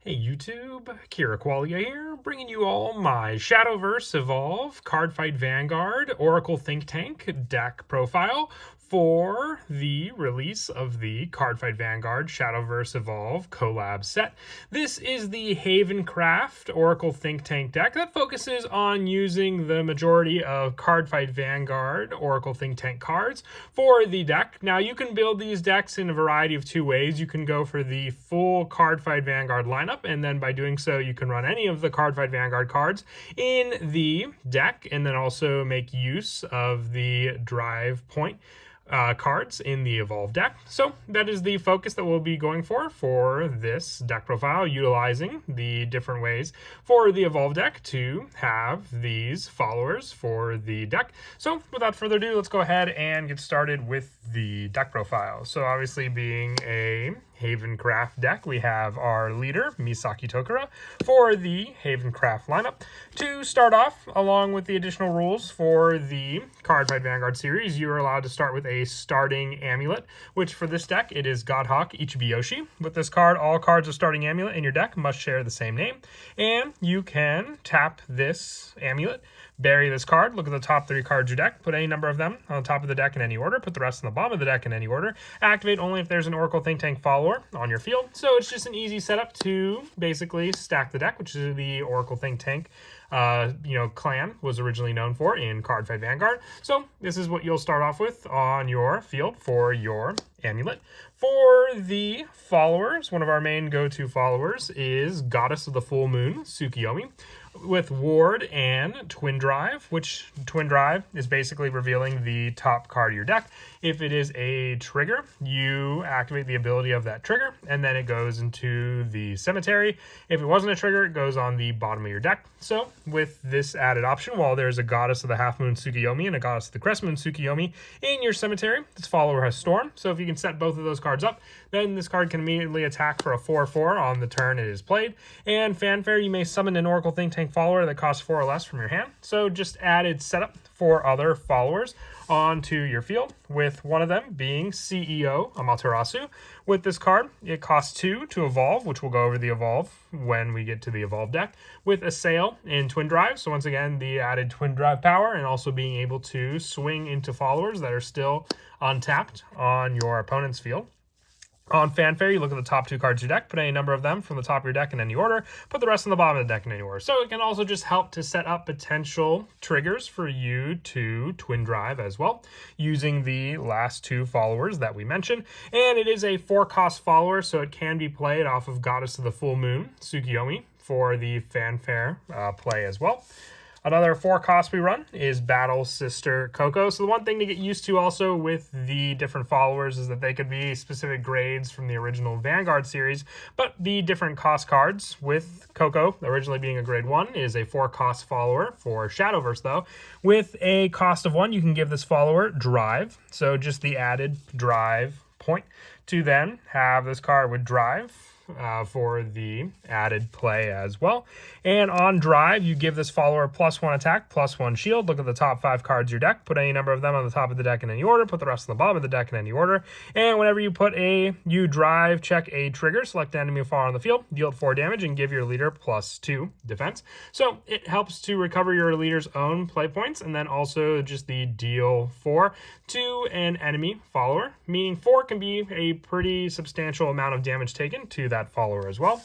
Hey YouTube, Kira Qualia here, bringing you all my Shadowverse Evolve Cardfight Vanguard Oracle Think Tank deck profile for the release of the Cardfight Vanguard Shadowverse Evolve collab set. This is the Havencraft Oracle Think Tank deck that focuses on using the majority of Cardfight Vanguard Oracle Think Tank cards for the deck. Now you can build these decks in a variety of two ways. You can go for the full Cardfight Vanguard lineup, and then by doing so you can run any of the Cardfight Vanguard cards in the deck, and then also make use of the drive point cards in the Evolve deck. So that is the focus that we'll be going for this deck profile, utilizing the different ways for the Evolve deck to have these followers for the deck. So without further ado, let's go ahead and get started with the deck profile. So obviously, being a Havencraft deck, we have our leader, Misaki Tokura, for the Havencraft lineup. To start off, along with the additional rules for the Cardfight Vanguard series, you are allowed to start with a starting amulet, which for this deck, it is Godhawk Ichibiyoshi. With this card, all cards of starting amulet in your deck must share the same name, and you can tap this amulet, bury this card, look at the top 3 cards of your deck, put any number of them on the top of the deck in any order, put the rest on the bottom of the deck in any order, activate only if there's an Oracle Think Tank follower on your field. So it's just an easy setup to basically stack the deck, which is the Oracle Think Tank clan was originally known for in Cardfight Vanguard. So this is what you'll start off with on your field for your amulet. For the followers, one of our main go-to followers is Goddess of the Full Moon, Tsukiyomi, with Ward and Twin Drive, which Twin Drive is basically revealing the top card of your deck. If it is a trigger, you activate the ability of that trigger, and then it goes into the cemetery. If it wasn't a trigger, it goes on the bottom of your deck. So with this added option, while there's a Goddess of the Half Moon Tsukiyomi and a Goddess of the Crest Moon Tsukiyomi in your cemetery, this follower has Storm. So if you can set both of those cards up, then this card can immediately attack for a 4/4 on the turn it is played. And Fanfare, you may summon an Oracle Think Tank follower that costs 4 or less from your hand. So just added setup for other followers onto your field, with one of them being CEO Amaterasu. With this card, it costs 2 to evolve, which we'll go over the evolve when we get to the Evolve deck, with Assail in Twin Drive. So once again, the added Twin Drive power, and also being able to swing into followers that are still untapped on your opponent's field. On Fanfare, you look at the top 2 cards of your deck, put any number of them from the top of your deck in any order, put the rest on the bottom of the deck in any order. So it can also just help to set up potential triggers for you to Twin Drive as well, using the last 2 followers that we mentioned. And it is a 4-cost follower, so it can be played off of Goddess of the Full Moon, Tsukiyomi, for the Fanfare play as well. Another 4-cost we run is Battle Sister Coco. So the one thing to get used to also with the different followers is that they could be specific grades from the original Vanguard series, but the different cost cards, with Coco originally being a grade 1, is a 4-cost follower for Shadowverse though. With a cost of 1, you can give this follower Drive. So just the added Drive point to then have this card with Drive for the added play as well. And on Drive, you give this follower +1 attack, +1 shield. Look at the top 5 cards of your deck, put any number of them on the top of the deck in any order, put the rest on the bottom of the deck in any order. And whenever you put you Drive check a trigger, select the enemy follower on the field, deal 4 damage, and give your leader +2 defense. So it helps to recover your leader's own play points, and then also just the deal 4 to an enemy follower, meaning 4 can be a pretty substantial amount of damage taken to that follower as well.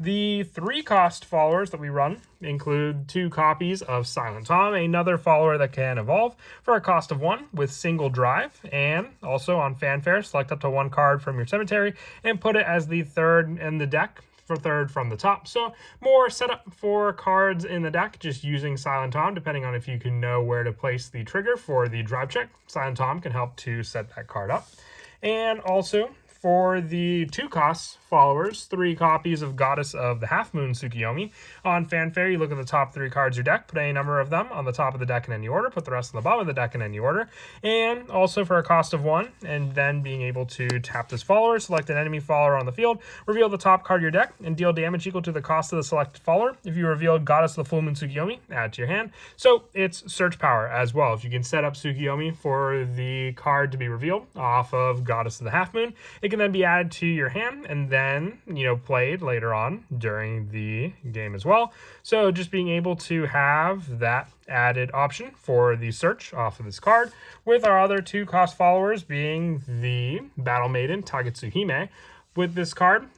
The 3-cost followers that we run include 2 copies of Silent Tom, another follower that can evolve for a cost of 1 with single drive. And also on Fanfare, select up to 1 card from your cemetery and put it as the 3rd in the deck, for 3rd from the top. So more setup for cards in the deck, just using Silent Tom, depending on if you can know where to place the trigger for the drive check. Silent Tom can help to set that card up. And also for the 2-cost followers, 3 copies of Goddess of the Half Moon Tsukiyomi. On Fanfare, you look at the top 3 cards of your deck, put any number of them on the top of the deck in any order, put the rest on the bottom of the deck in any order. And also for a cost of 1, and then being able to tap this follower, select an enemy follower on the field, reveal the top card of your deck, and deal damage equal to the cost of the selected follower. If you revealed Goddess of the Full Moon Tsukiyomi, add to your hand. So it's search power as well. If you can set up Tsukiyomi for the card to be revealed off of Goddess of the Half Moon, it It can then be added to your hand and then, played later on during the game as well. So just being able to have that added option for the search off of this card, with our other 2 cost followers being the Battle Maiden Tagetsuhime. With this card,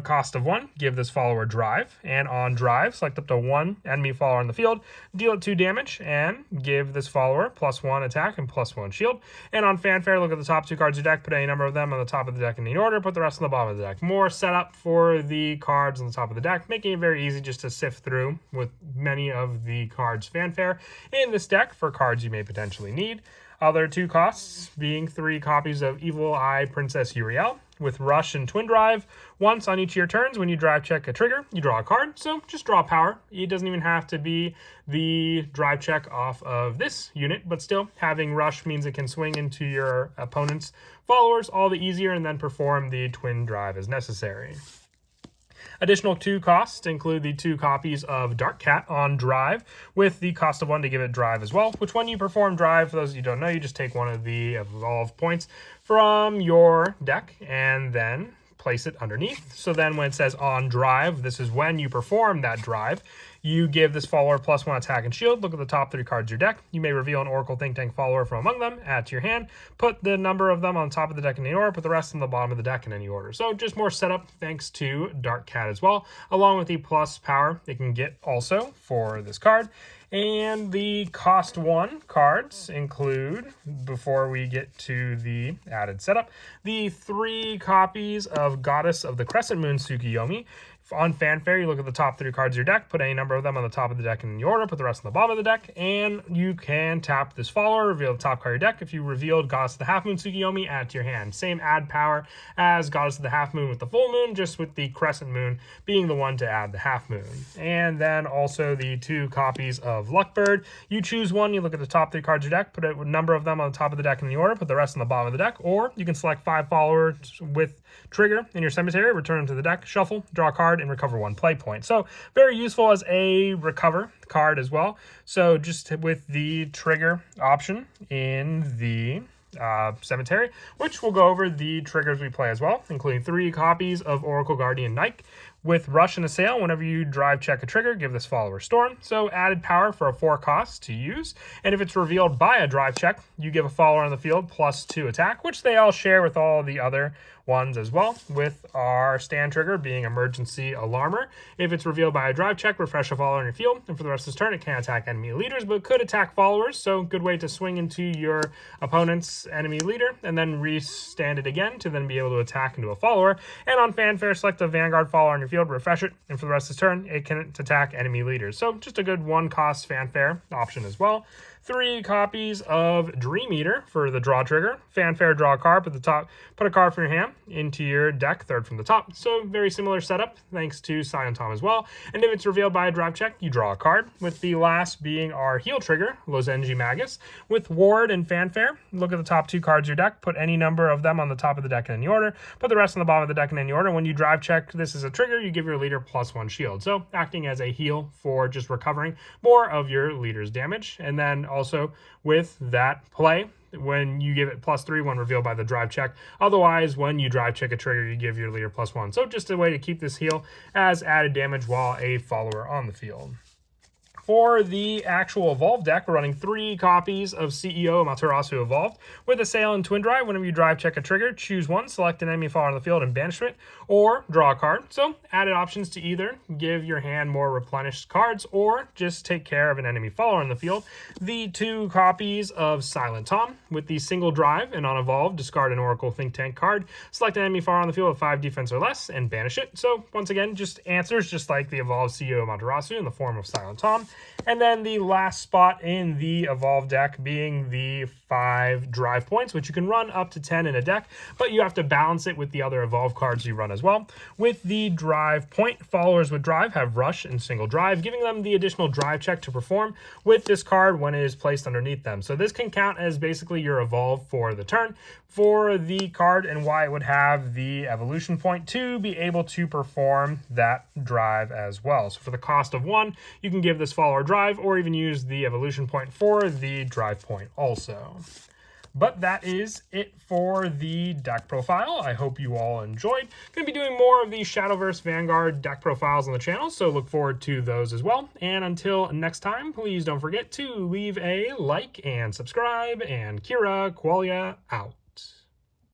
cost of 1, give this follower drive, and on drive, select up to 1 enemy follower on the field, deal it 2 damage, and give this follower +1 attack and +1 shield. And on fanfare, look at the top 2 cards of your deck, put any number of them on the top of the deck in any order, put the rest on the bottom of the deck. More setup for the cards on the top of the deck, making it very easy just to sift through with many of the cards fanfare in this deck for cards you may potentially need. Other 2 costs being 3 copies of Evil Eye Princess Uriel with Rush and Twin Drive. Once on each of your turns, when you drive check a trigger, you draw a card. So just draw power. It doesn't even have to be the drive check off of this unit, but still having Rush means it can swing into your opponent's followers all the easier and then perform the Twin Drive as necessary. Additional 2 costs include the 2 copies of Dark Cat on drive with the cost of 1 to give it drive as well, which when you perform drive, for those of you who don't know, you just take one of the evolve points from your deck and then place it underneath. So then when it says on drive, this is when you perform that drive. You give this follower +1 attack and shield. Look at the top 3 cards of your deck. You may reveal an Oracle Think Tank follower from among them, add to your hand, put the number of them on top of the deck in any order, put the rest on the bottom of the deck in any order. So just more setup thanks to Dark Cat as well, along with the plus power it can get also for this card. And the cost 1 cards include, before we get to the added setup, the 3 copies of Goddess of the Crescent Moon Tsukiyomi. On fanfare, you look at the top 3 cards of your deck, put any number of them on the top of the deck in the order, put the rest on the bottom of the deck, and you can tap this follower, reveal the top card of your deck. If you revealed Goddess of the Half Moon Tsukiyomi, add it to your hand. Same add power as Goddess of the Half Moon with the full moon, just with the crescent moon being the one to add the half moon. And then also the 2 copies of Luckbird. You choose one, you look at the top 3 cards of your deck, put a number of them on the top of the deck in the order, put the rest on the bottom of the deck, or you can select 5 followers with trigger in your cemetery, return them to the deck, shuffle, draw a card, and recover 1 play point. So very useful as a recover card as well. So just with the trigger option in the cemetery, which we'll go over the triggers we play as well, including 3 copies of Oracle Guardian Nike. With Rush and Assail, whenever you drive check a trigger, give this follower Storm. So added power for a 4 cost to use. And if it's revealed by a drive check, you give a follower on the field +2 attack, which they all share with all the other ones as well, with our stand trigger being Emergency Alarmer. If it's revealed by a drive check, refresh a follower in your field, and for the rest of this turn, it can't attack enemy leaders, but could attack followers, so good way to swing into your opponent's enemy leader, and then re-stand it again to then be able to attack into a follower. And on fanfare, select a Vanguard follower in your field, refresh it, and for the rest of this turn, it can attack enemy leaders. So just a good 1-cost fanfare option as well. 3 copies of Dream Eater for the draw trigger. Fanfare, draw a card, put a card from your hand into your deck, 3rd from the top. So very similar setup, thanks to Silent Tom as well. And if it's revealed by a drive check, you draw a card, with the last being our heal trigger, Lozenji Magus. With Ward and Fanfare, look at the top 2 cards of your deck, put any number of them on the top of the deck in any order, put the rest on the bottom of the deck in any order. When you drive check this is a trigger, you give your leader +1 shield. So acting as a heal for just recovering more of your leader's damage. And then also with that play, when you give it +3 when revealed by the drive check. Otherwise, when you drive check a trigger, you give your leader +1. So just a way to keep this heal as added damage while a follower on the field. For the actual Evolve deck, we're running 3 copies of CEO Amaterasu Evolved with Assail and Twin Drive. Whenever you drive check a trigger, choose one, select an enemy follower on the field and banish it, or draw a card. So added options to either give your hand more replenished cards or just take care of an enemy follower in the field. The 2 copies of Silent Tom with the single drive, and on Evolve, discard an Oracle Think Tank card, select an enemy follower on the field with 5 defense or less, and banish it. So once again, just answers just like the Evolved CEO Amaterasu in the form of Silent Tom. And then the last spot in the Evolve deck being the 5 drive points, which you can run up to 10 in a deck, but you have to balance it with the other Evolve cards you run as well. With the drive point, followers with drive have Rush and single drive, giving them the additional drive check to perform with this card when it is placed underneath them. So this can count as basically your Evolve for the turn for the card, and why it would have the evolution point to be able to perform that drive as well. So for the cost of 1, you can give this follower drive or even use the evolution point for the drive point also. But that is it for the deck profile. I hope you all enjoyed. Going to be doing more of these Shadowverse Vanguard deck profiles on the channel, so look forward to those as well. And until next time, please don't forget to leave a like and subscribe, and Kira Qualia out.